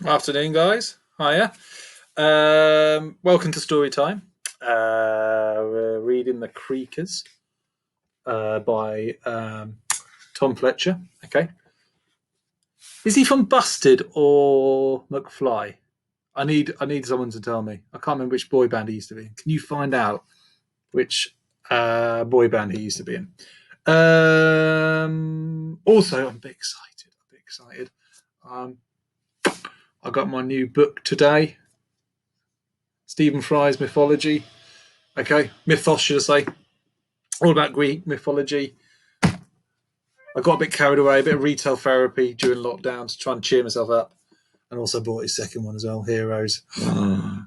Afternoon, guys. Hiya. Welcome to story time. We're reading The Creakers by Tom Fletcher. Okay. Is he from Busted or McFly? I need someone to tell me. I can't remember which boy band he used to be in. Can you find out which boy band he used to be in? Also, I'm a bit excited. Um, I got my new book today. Stephen Fry's mythology. Okay, mythos, should I say. All about Greek mythology. I got a bit carried away, a bit of retail therapy during lockdown to try and cheer myself up. And also bought his second one as well, Heroes.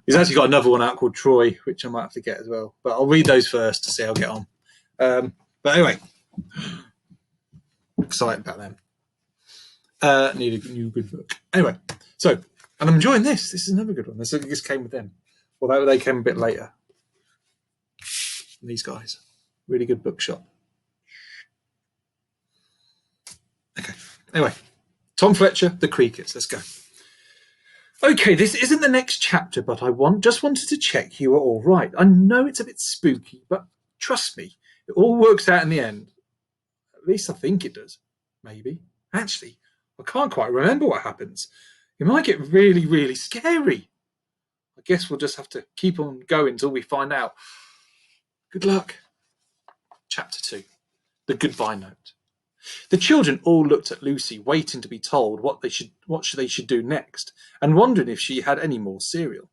He's actually got another one out called Troy, which I might have to get as well. But I'll read those first to see how I get on. But anyway, excited about them. Need a new good book. Anyway, so, and I'm enjoying this. This is another good one. This came with them. Although they came a bit later. These guys. Really good bookshop. Okay. Anyway, Tom Fletcher, The Creakers. Let's go. Okay, this isn't the next chapter, but just wanted to check you are all right. I know it's a bit spooky, but trust me, it all works out in the end. At least I think it does. Maybe. Actually, I can't quite remember what happens. It might get really, really scary. I guess we'll just have to keep on going until we find out. Good luck. Chapter 2. The Goodbye Note. The children all looked at Lucy, waiting to be told what they should do next, and wondering if she had any more cereal.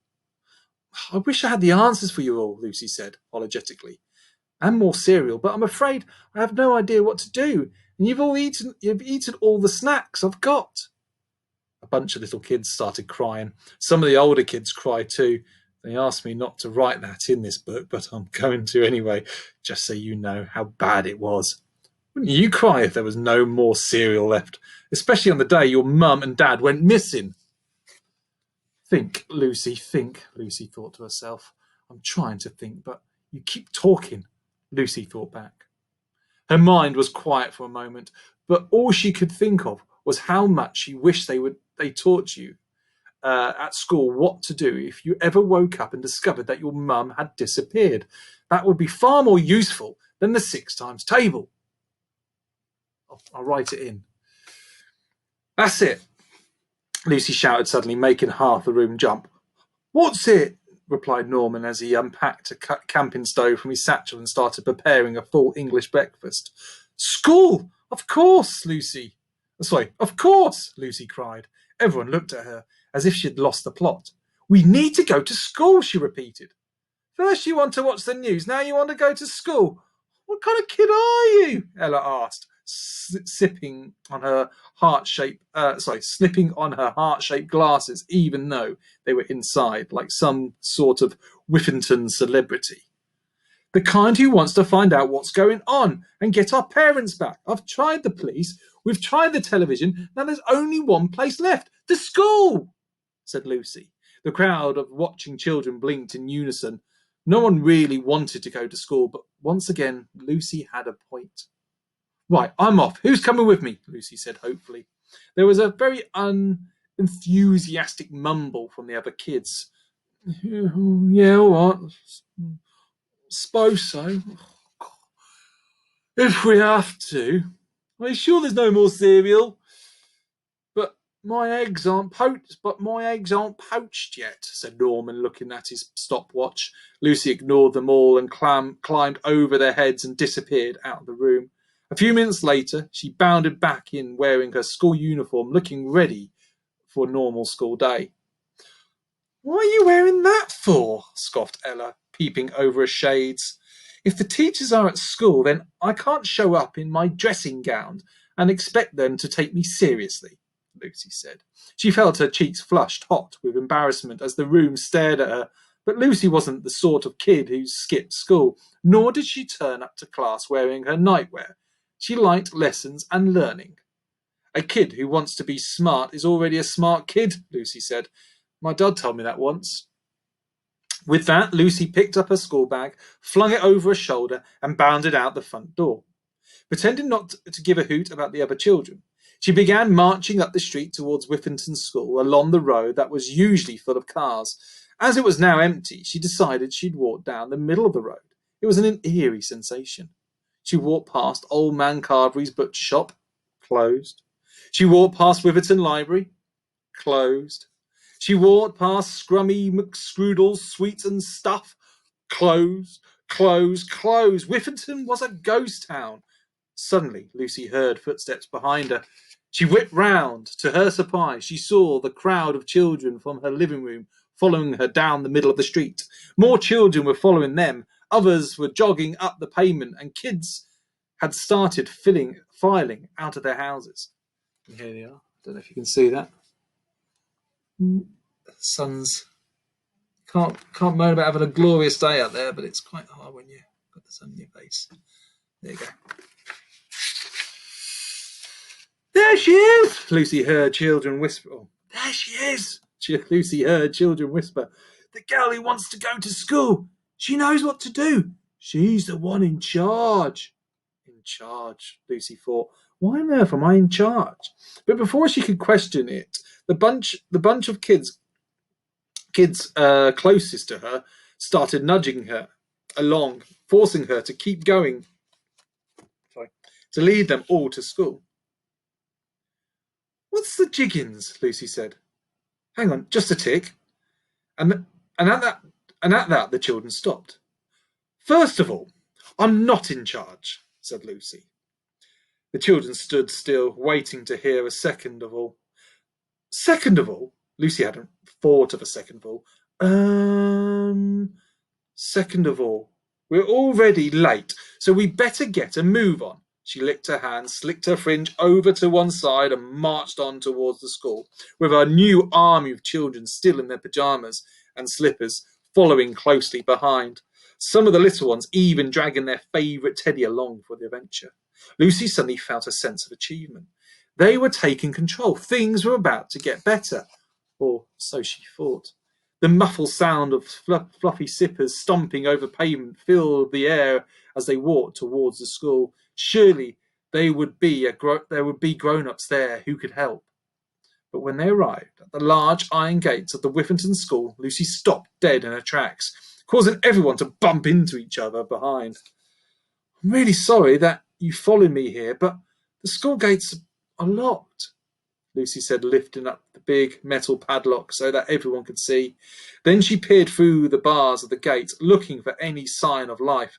I wish I had the answers for you all, Lucy said, apologetically. And more cereal, but I'm afraid I have no idea what to do, and you've eaten all the snacks I've got. A bunch of little kids started crying. Some of the older kids cried too. They asked me not to write that in this book, but I'm going to anyway, just so you know how bad it was. Wouldn't you cry if there was no more cereal left, especially on the day your mum and dad went missing? Think, Lucy, thought to herself. I'm trying to think, but you keep talking, Lucy thought back. Her mind was quiet for a moment, but all she could think of was how much she wished they taught you at school what to do if you ever woke up and discovered that your mum had disappeared. That would be far more useful than the 6 times table. I'll write it in. That's it, Lucy shouted suddenly, making half the room jump. What's it? Replied Norman as he unpacked a camping stove from his satchel and started preparing a full English breakfast. School! Of course, Lucy. Sorry, of course, Lucy cried. Everyone looked at her as if she'd lost the plot. We need to go to school, she repeated. First you want to watch the news, now you want to go to school. What kind of kid are you? Ella asked, snipping on her heart-shaped glasses, even though they were inside, like some sort of Whiffington celebrity. The kind who wants to find out what's going on and get our parents back. I've tried the police, we've tried the television, now there's only one place left, the school, said Lucy. The crowd of watching children blinked in unison. No one really wanted to go to school, but once again, Lucy had a point. Right, I'm off. Who's coming with me? Lucy said hopefully. There was a very unenthusiastic mumble from the other kids. Yeah, all right. Suppose so. If we have to. Are you sure there's no more cereal? But my eggs aren't poached yet, said Norman, looking at his stopwatch. Lucy ignored them all and climbed over their heads and disappeared out of the room. A few minutes later, she bounded back in wearing her school uniform, looking ready for a normal school day. What are you wearing that for? Scoffed Ella, peeping over her shades. If the teachers are at school, then I can't show up in my dressing gown and expect them to take me seriously, Lucy said. She felt her cheeks flushed hot with embarrassment as the room stared at her, but Lucy wasn't the sort of kid who skipped school, nor did she turn up to class wearing her nightwear. She liked lessons and learning. A kid who wants to be smart is already a smart kid, Lucy said. My dad told me that once. With that, Lucy picked up her school bag, flung it over her shoulder, and bounded out the front door, pretending not to give a hoot about the other children. She began marching up the street towards Whiffington School along the road that was usually full of cars. As it was now empty, she decided she'd walk down the middle of the road. It was an eerie sensation. She walked past Old Man Carberry's butcher shop, closed. She walked past Witherton Library, closed. She walked past Scrummy McScroodle's Sweets and Stuff, closed, closed, closed. Whiffington was a ghost town. Suddenly, Lucy heard footsteps behind her. She whipped round. To her surprise, she saw the crowd of children from her living room following her down the middle of the street. More children were following them. Others were jogging up the pavement, and kids had started filing out of their houses. And here they are. I don't know if you can see that. The sun's can't moan about having a glorious day out there, but it's quite hard when you've got the sun in your face. There you go. There she is! Lucy heard children whisper. Oh, there she is! Lucy heard children whisper. The girl who wants to go to school. She knows what to do. She's the one in charge. In charge, Lucy thought. Why on earth am I in charge? But before she could question it, the bunch of kids closest to her started nudging her along, forcing her to keep going. To lead them all to school. What's the jiggins? Lucy said. Hang on, just a tick. And at that, the children stopped. First of all, I'm not in charge, said Lucy. The children stood still, waiting to hear a second of all. Second of all? Lucy hadn't thought of a second of all. Second of all, we're already late, so we better get a move on. She licked her hand, slicked her fringe over to one side and marched on towards the school, with her new army of children still in their pyjamas and slippers, following closely behind. Some of the little ones even dragging their favourite teddy along for the adventure. Lucy suddenly felt a sense of achievement. They were taking control. Things were about to get better, or so she thought. The muffled sound of fluffy zippers stomping over pavement filled the air as they walked towards the school. Surely there would be grown-ups there who could help. But when they arrived at the large iron gates of the Whiffington School, Lucy stopped dead in her tracks, causing everyone to bump into each other behind. I'm really sorry that you followed me here, but the school gates are locked, Lucy said, lifting up the big metal padlock so that everyone could see. Then she peered through the bars of the gate, looking for any sign of life.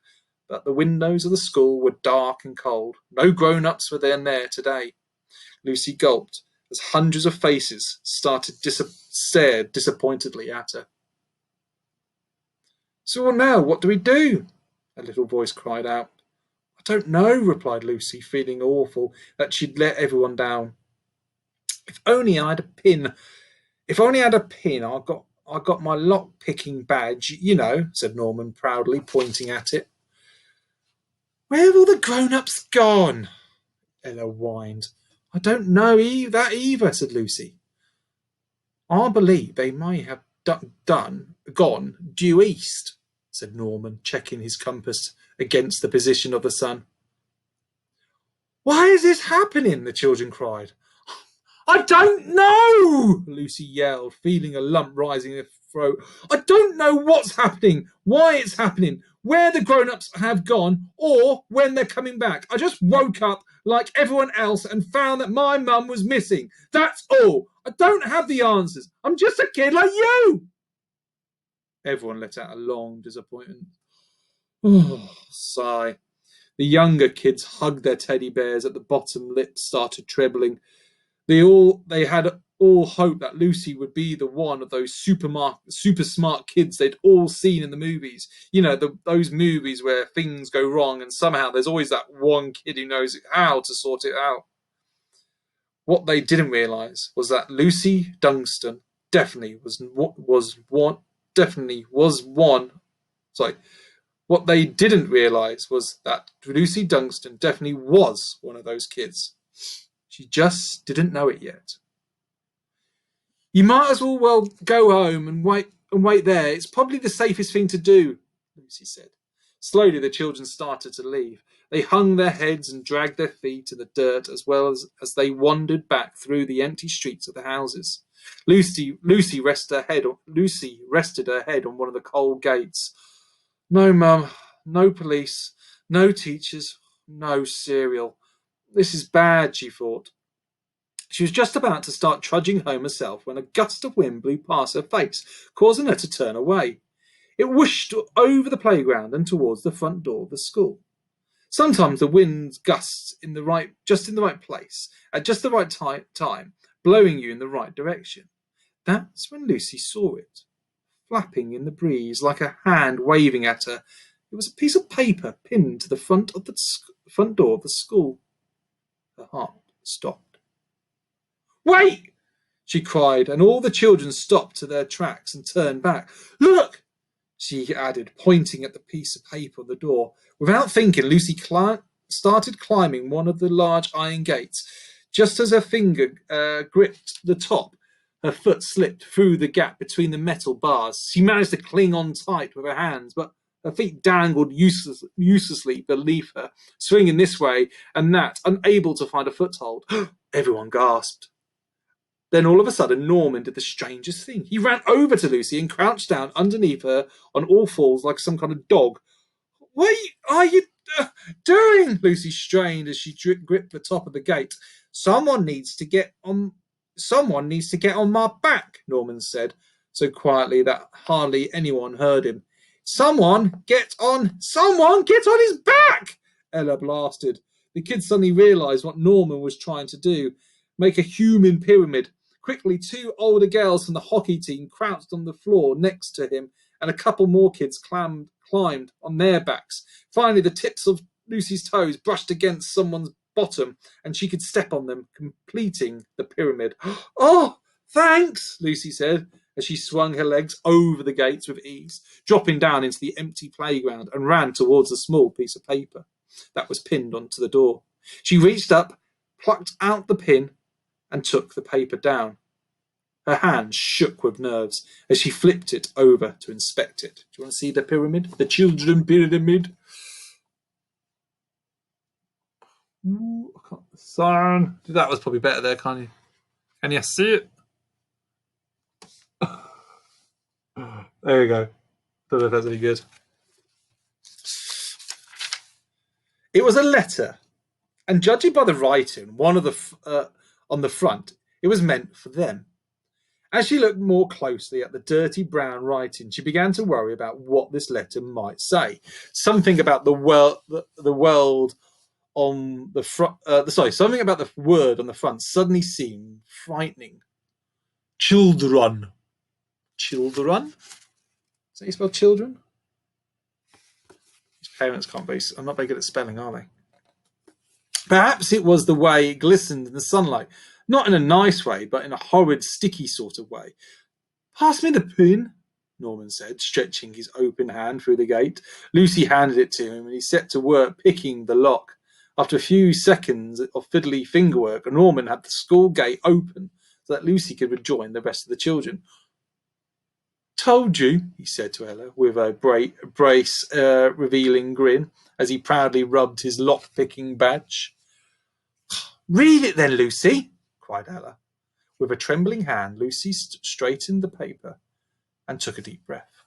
But the windows of the school were dark and cold. No grown-ups were there today. Lucy gulped as hundreds of faces stared disappointedly at her. So well, now, what do we do? A little voice cried out. I don't know, replied Lucy, feeling awful that she'd let everyone down. If only I had a pin. I got my lock-picking badge, you know, said Norman proudly, pointing at it. Where have all the grown-ups gone? Ella whined. I don't know that either, said Lucy. I believe they may have gone due east, said Norman, checking his compass against the position of the sun. Why is this happening? The children cried. I don't know, Lucy yelled, feeling a lump rising in her throat. I don't know what's happening, why it's happening, where the grown-ups have gone, or when they're coming back. I just woke up like everyone else and found that my mum was missing. That's all. I don't have the answers. I'm just a kid like you. Everyone let out a long disappointment. Sigh. The younger kids hugged their teddy bears at the bottom lip started trebling. They had all hoped that Lucy would be the one of those super smart kids they'd all seen in the movies. You know, those movies where things go wrong and somehow there's always that one kid who knows how to sort it out. What they didn't realise was that Lucy Dunstan What they didn't realise was that Lucy Dunstan definitely was one of those kids. She just didn't know it yet. You might as well go home and wait there. It's probably the safest thing to do, Lucy said. Slowly the children started to leave. They hung their heads and dragged their feet in the dirt as well as they wandered back through the empty streets of the houses. Lucy rested her head on one of the cold gates. No, Mum, no police, no teachers, no cereal. This is bad, she thought. She was just about to start trudging home herself when a gust of wind blew past her face, causing her to turn away. It whooshed over the playground and towards the front door of the school. Sometimes the wind gusts just in the right place, at just the right time, blowing you in the right direction. That's when Lucy saw it, flapping in the breeze like a hand waving at her. It was a piece of paper pinned to the front door of the school. Her heart stopped. "Wait!" she cried, and all the children stopped to their tracks and turned back. "Look!" she added, pointing at the piece of paper on the door. Without thinking, Lucy started climbing one of the large iron gates. Just as her finger gripped the top, her foot slipped through the gap between the metal bars. She managed to cling on tight with her hands, but her feet dangled uselessly beneath her, swinging this way and that, unable to find a foothold. Everyone gasped. Then all of a sudden, Norman did the strangest thing. He ran over to Lucy and crouched down underneath her on all fours like some kind of dog. "What are you doing?" Lucy strained as she gripped the top of the gate. Someone needs to get on my back," Norman said, so quietly that hardly anyone heard him. Someone get on his back!" Ella blasted. The kids suddenly realized what Norman was trying to do, make a human pyramid. Quickly, 2 older girls from the hockey team crouched on the floor next to him, and a couple more kids climbed on their backs. Finally, the tips of Lucy's toes brushed against someone's bottom, and she could step on them, completing the pyramid. "Oh, thanks," Lucy said, as she swung her legs over the gates with ease, dropping down into the empty playground, and ran towards a small piece of paper that was pinned onto the door. She reached up, plucked out the pin, and took the paper down. Her hands shook with nerves as she flipped it over to inspect it. Do you want to see the pyramid? The children pyramid? Ooh, I can't discern. That was probably better there, can't you? Can you see it? There you go. Don't know if that's any good. It was a letter, and judging by the writing, one of the on the front, it was meant for them. As she looked more closely at the dirty brown writing, she began to worry about what this letter might say. Something about the world on the front. Something about the word on the front suddenly seemed frightening. Children. Children? Is that how you spell children? His parents can't be. I'm not very good at spelling, are they? Perhaps it was the way it glistened in the sunlight. Not in a nice way, but in a horrid, sticky sort of way. "Pass me the pin," Norman said, stretching his open hand through the gate. Lucy handed it to him, and he set to work picking the lock. After a few seconds of fiddly fingerwork, Norman had the school gate open so that Lucy could rejoin the rest of the children. "Told you," he said to Ella, with a revealing grin, as he proudly rubbed his lock-picking badge. "Read it then, Lucy," cried Ella. With a trembling hand, Lucy straightened the paper and took a deep breath.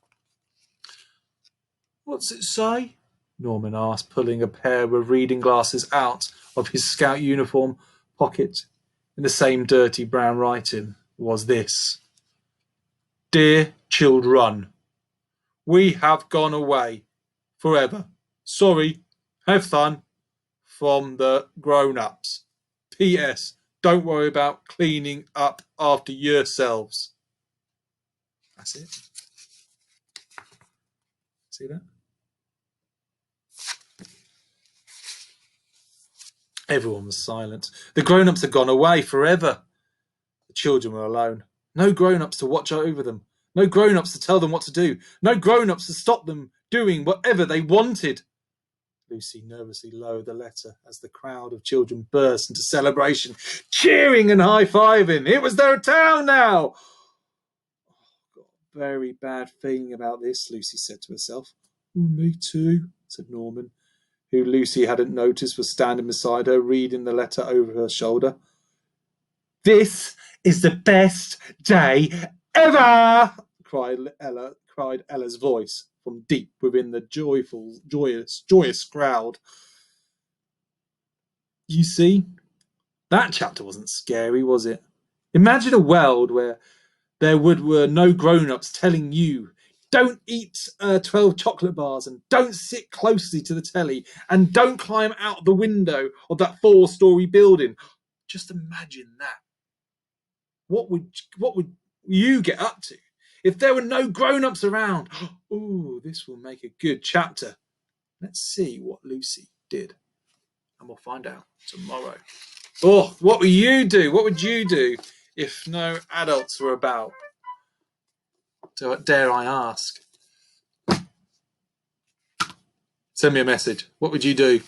"What's it say?" Norman asked, pulling a pair of reading glasses out of his scout uniform pocket. In the same dirty brown writing was this: "Dear children, we have gone away forever. Sorry, have fun. From the grown-ups. P.S. Don't worry about cleaning up after yourselves." That's it. See that? Everyone was silent. The grown-ups had gone away forever. The children were alone. No grown-ups to watch over them. No grown-ups to tell them what to do. No grown-ups to stop them doing whatever they wanted. Lucy nervously lowered the letter as the crowd of children burst into celebration, cheering and high-fiving. It was their town now! "I've got a very bad feeling about this," Lucy said to herself. "Me too," said Norman, who Lucy hadn't noticed, was standing beside her, reading the letter over her shoulder. "This is the best day ever!" cried Ella's voice from deep within the joyous crowd. You see, that chapter wasn't scary, was it? Imagine a world where there were no grown-ups telling you, don't eat 12 chocolate bars, and don't sit closely to the telly, and don't climb out the window of that 4-story building. Just imagine that. What would you get up to if there were no grown-ups around? Ooh, this will make a good chapter. Let's see what Lucy did, and we'll find out tomorrow. Oh, what would you do? What would you do if no adults were about? Dare I ask? Send me a message. What would you do?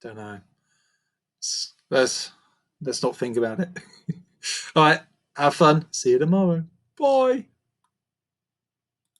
Don't know. Let's not think about it. All right, have fun. See you tomorrow. Bye.